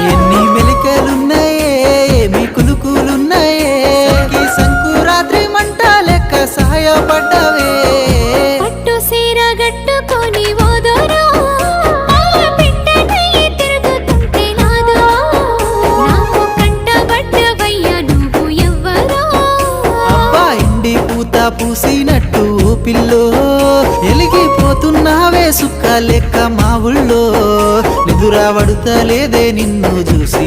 ఎన్ని మెలికలున్నాయే ఏమి కులుకులున్నాయే సంకురాత్రి మంట లెక్క సహాయపడ్డవే పట్టు సీర గట్టుకొని పూసినట్టు పిల్లో ఎలిగిపోతున్నావే సుక్క లెక్క మా ఊళ్ళో నిదురా పడుతలేదే నిన్ను చూసి